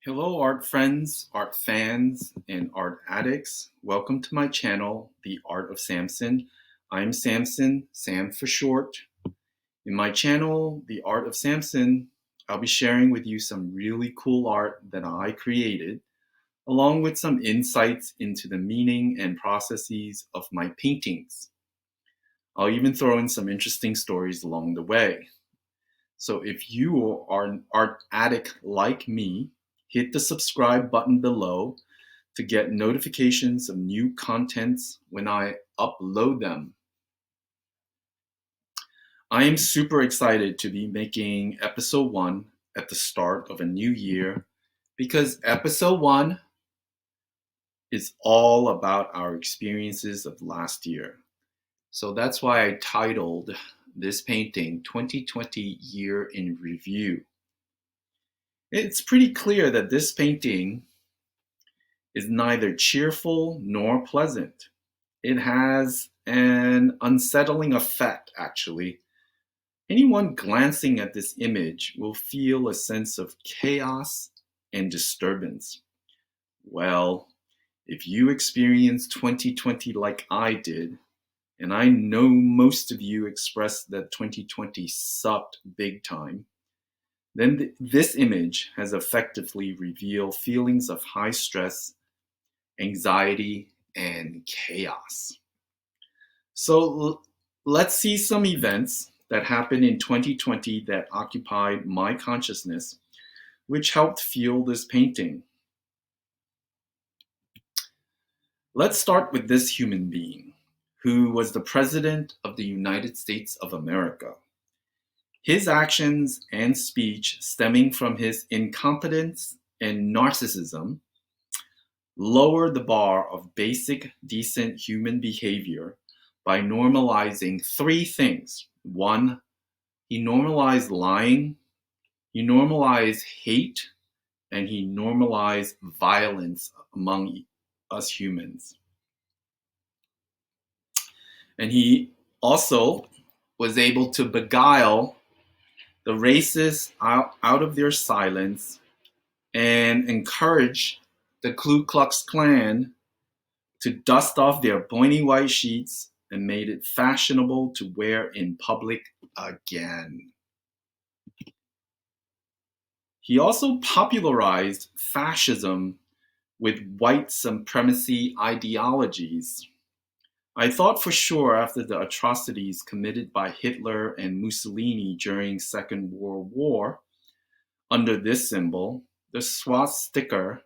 Hello, art friends, art fans, and art addicts. Welcome to my channel, The Art of Samson. I'm Samson, Sam for short. In my channel, The Art of Samson, I'll be sharing with you some really cool art that I created, along with some insights into the meaning and processes of my paintings. I'll even throw in some interesting stories along the way. So if you are an art addict like me, hit the subscribe button below to get notifications of new contents when I upload them. I am super excited to be making episode 1 at the start of a new year because episode 1 is all about our experiences of last year. So that's why I titled this painting 2020 Year in Review. It's pretty clear that this painting is neither cheerful nor pleasant. It has an unsettling effect, actually. Anyone glancing at this image will feel a sense of chaos and disturbance. Well, if you experienced 2020 like I did, and I know most of you expressed that 2020 sucked big time, then this image has effectively revealed feelings of high stress, anxiety, and chaos. So let's see some events that happened in 2020 that occupied my consciousness, which helped fuel this painting. Let's start with this human being, who was the President of the United States of America. His actions and speech stemming from his incompetence and narcissism lowered the bar of basic, decent human behavior by normalizing three things. One, he normalized lying, he normalized hate, and he normalized violence among us humans. And he also was able to beguile the racists out of their silence and encourage the Ku Klux Klan to dust off their pointy white sheets and made it fashionable to wear in public again. He also popularized fascism with white supremacy ideologies. I thought for sure after the atrocities committed by Hitler and Mussolini during Second World War under this symbol, the swastika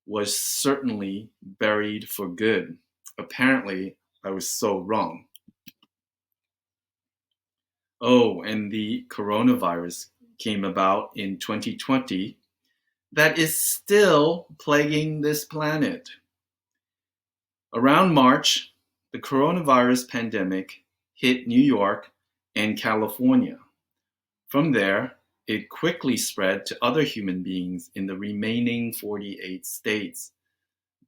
was certainly buried for good. Apparently, I was so wrong. Oh, and the coronavirus came about in 2020 that is still plaguing this planet. Around March, the coronavirus pandemic hit New York and California. From there, it quickly spread to other human beings in the remaining 48 states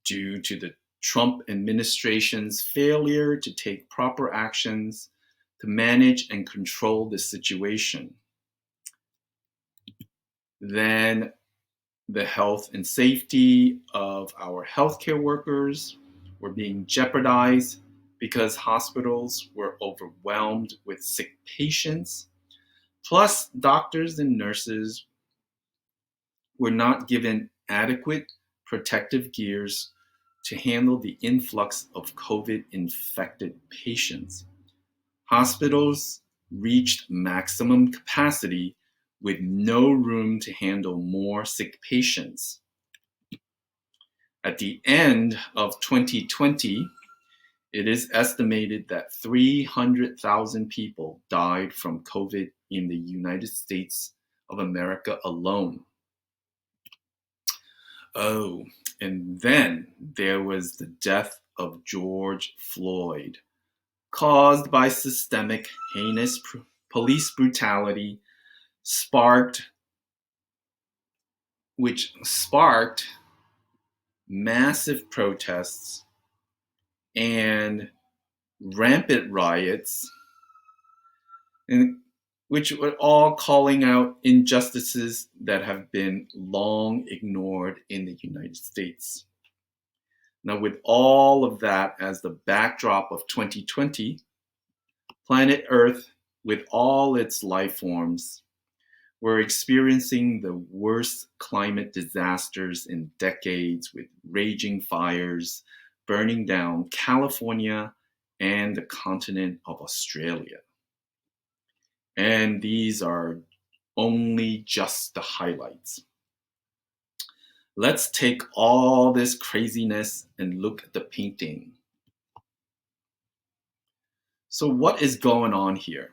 due to the Trump administration's failure to take proper actions to manage and control the situation. Then the health and safety of our healthcare workers were being jeopardized because hospitals were overwhelmed with sick patients. Plus, doctors and nurses were not given adequate protective gears to handle the influx of COVID infected patients. Hospitals reached maximum capacity with no room to handle more sick patients. At the end of 2020, it is estimated that 300,000 people died from COVID in the United States of America alone. Oh, and then there was the death of George Floyd, caused by systemic, heinous police brutality, which sparked massive protests and rampant riots. And which were all calling out injustices that have been long ignored in the United States. Now, with all of that as the backdrop of 2020, planet Earth, with all its life forms, we're experiencing the worst climate disasters in decades, with raging fires burning down California and the continent of Australia. And these are only just the highlights. Let's take all this craziness and look at the painting. So, what is going on here?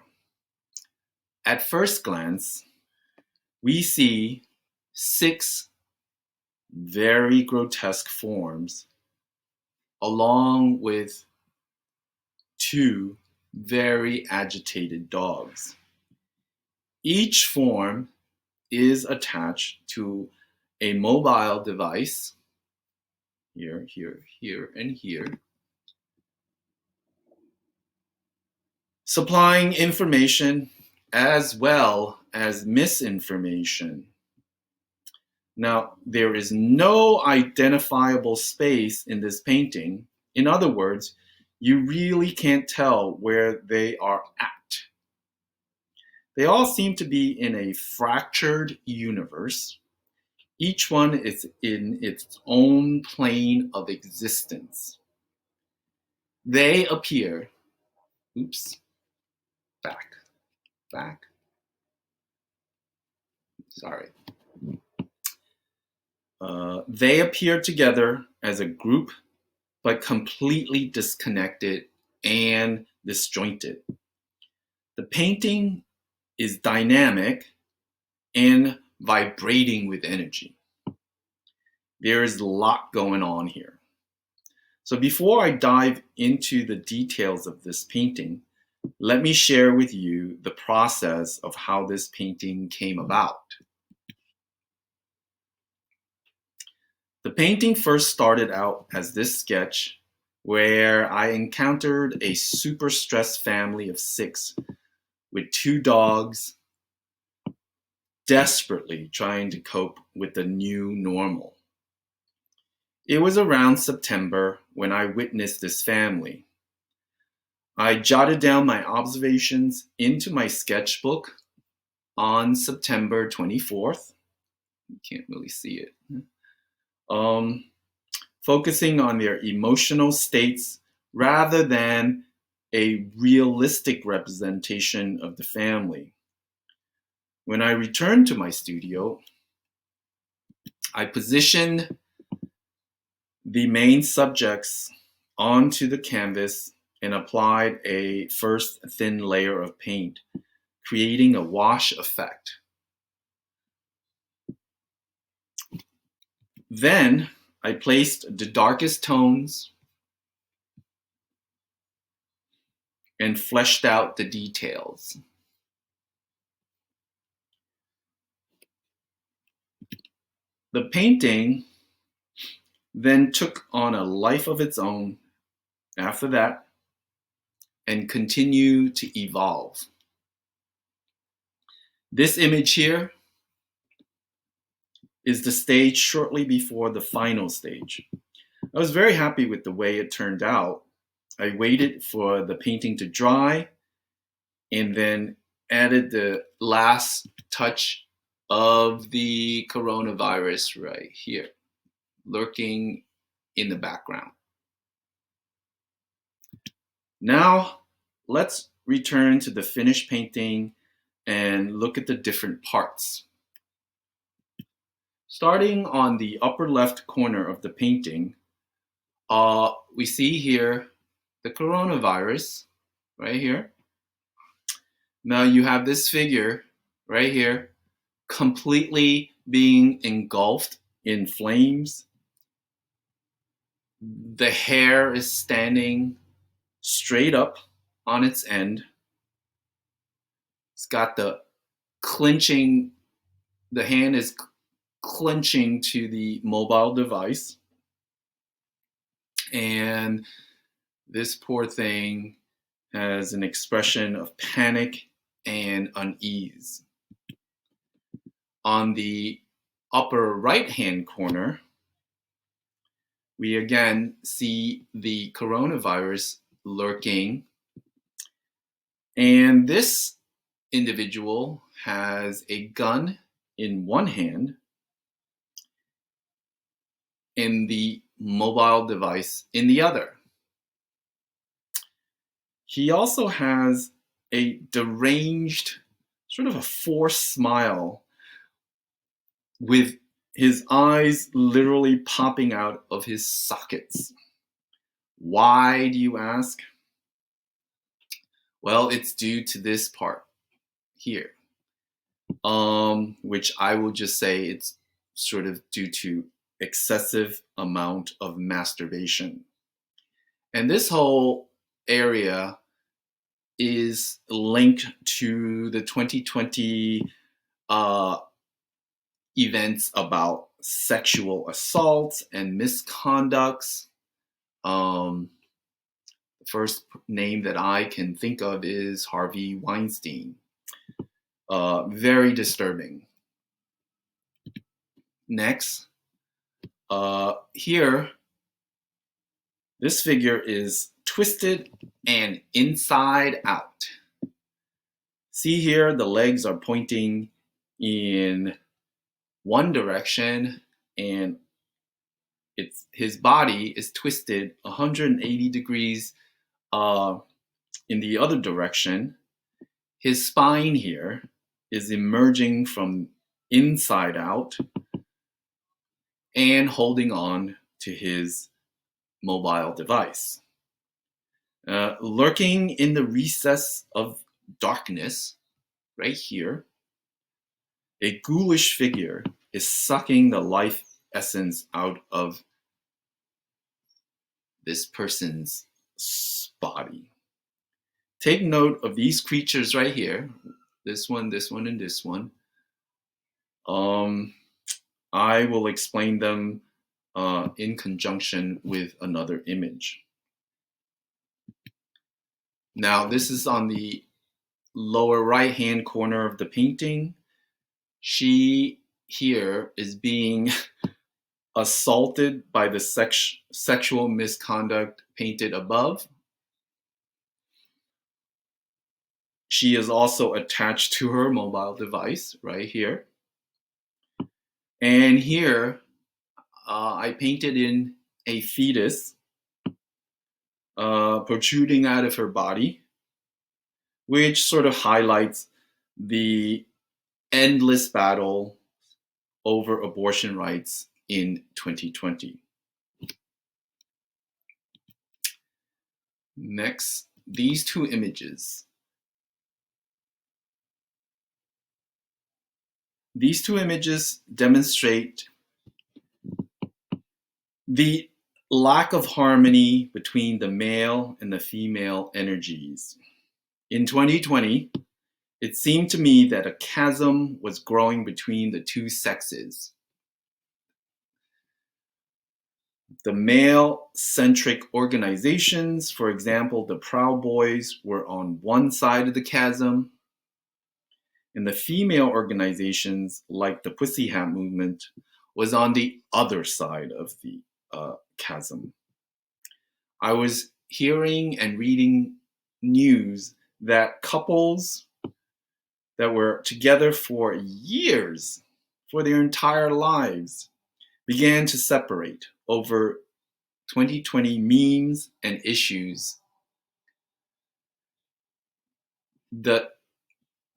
At first glance, we see 6 very grotesque forms, along with 2 very agitated dogs. Each form is attached to a mobile device, here, here, here, and here, supplying information as well as misinformation. Now, there is no identifiable space in this painting. In other words, you really can't tell where they are at. They all seem to be in a fractured universe. Each one is in its own plane of existence. They appear, back, sorry. They appear together as a group, but completely disconnected and disjointed. The painting is dynamic and vibrating with energy. There is a lot going on here. So before I dive into the details of this painting, let me share with you the process of how this painting came about. The painting first started out as this sketch where I encountered a super stressed family of 6 with 2 dogs desperately trying to cope with the new normal. It was around September when I witnessed this family. I jotted down my observations into my sketchbook on September 24th. You can't really see it. Focusing on their emotional states rather than a realistic representation of the family. When I returned to my studio, I positioned the main subjects onto the canvas and applied a first thin layer of paint, creating a wash effect. Then I placed the darkest tones and fleshed out the details. The painting then took on a life of its own after that and continued to evolve. This image here is the stage shortly before the final stage. I was very happy with the way it turned out. I waited for the painting to dry and then added the last touch of the coronavirus right here, lurking in the background. Now, let's return to the finished painting and look at the different parts. Starting on the upper left corner of the painting, we see here the coronavirus right here. Now you have this figure right here completely being engulfed in flames. The hair is standing straight up on its end. It's got the clenching, the hand is clenching to the mobile device. And this poor thing has an expression of panic and unease. On the upper right-hand corner, we again see the coronavirus lurking. And this individual has a gun in one hand and the mobile device in the other. He also has a deranged, sort of a forced smile with his eyes literally popping out of his sockets. Why, do you ask? Well, it's due to this part here, which I will just say it's sort of due to excessive amount of masturbation. And this whole area is linked to the 2020 events about sexual assaults and misconducts. The first name that I can think of is Harvey Weinstein. Very disturbing. Next, here, this figure is twisted and inside out. See here, the legs are pointing in one direction and his body is twisted 180 degrees in the other direction. His spine here is emerging from inside out and holding on to his mobile device. Lurking in the recess of darkness, right here, a ghoulish figure is sucking the life essence out of this person's body. Take note of these creatures right here. This one, and this one. I will explain them in conjunction with another image. Now, this is on the lower right-hand corner of the painting. She here is being assaulted by the sexual misconduct painted above. She is also attached to her mobile device right here. And here, I painted in a fetus protruding out of her body, which sort of highlights the endless battle over abortion rights in 2020. Next, these two images. These two images demonstrate the lack of harmony between the male and the female energies. In 2020, it seemed to me that a chasm was growing between the two sexes. The male-centric organizations, for example, the Proud Boys, were on one side of the chasm, and the female organizations, like the Pussy Hat movement, was on the other side of the chasm. I was hearing and reading news that couples that were together for years, for their entire lives, began to separate over 2020 memes and issues. The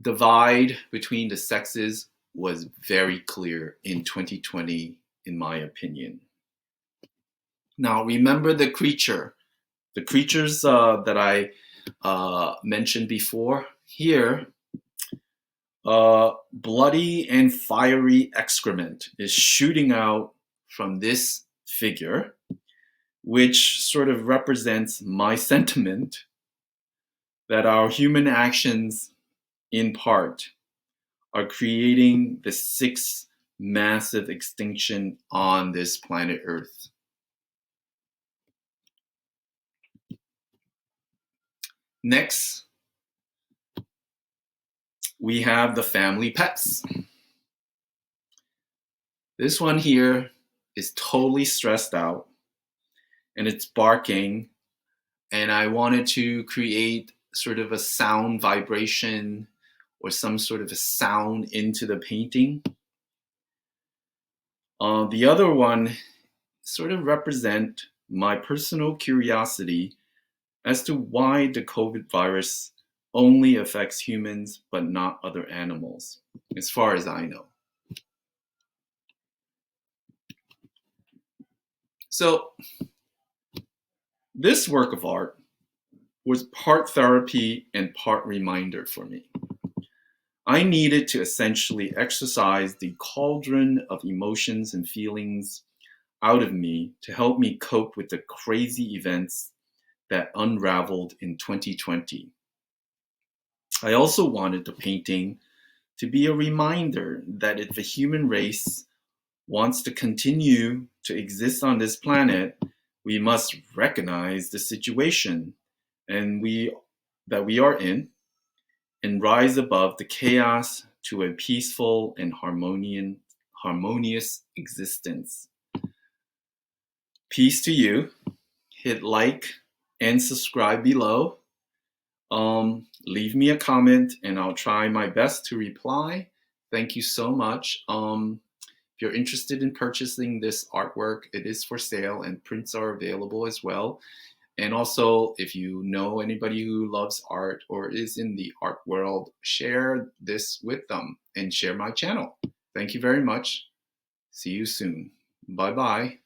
divide between the sexes was very clear in 2020, in my opinion. Now, remember the creatures that I mentioned before. Here, bloody and fiery excrement is shooting out from this figure, which sort of represents my sentiment that our human actions, in part, are creating the sixth massive extinction on this planet Earth. Next, we have the family pets. This one here is totally stressed out and it's barking, and I wanted to create sort of a sound vibration or some sort of a sound into the painting. The other one sort of represent my personal curiosity as to why the COVID virus only affects humans but not other animals, as far as I know. So this work of art was part therapy and part reminder for me. I needed to essentially exercise the cauldron of emotions and feelings out of me to help me cope with the crazy events that unraveled in 2020. I also wanted the painting to be a reminder that if the human race wants to continue to exist on this planet, we must recognize the situation and that we are in and rise above the chaos to a peaceful and harmonious existence. Peace to you. Hit like and subscribe below. Leave me a comment and I'll try my best to reply. Thank you so much. If you're interested in purchasing this artwork, it is for sale and prints are available as well. And also, if you know anybody who loves art or is in the art world, share this with them and share my channel. Thank you very much. See you soon. Bye-bye.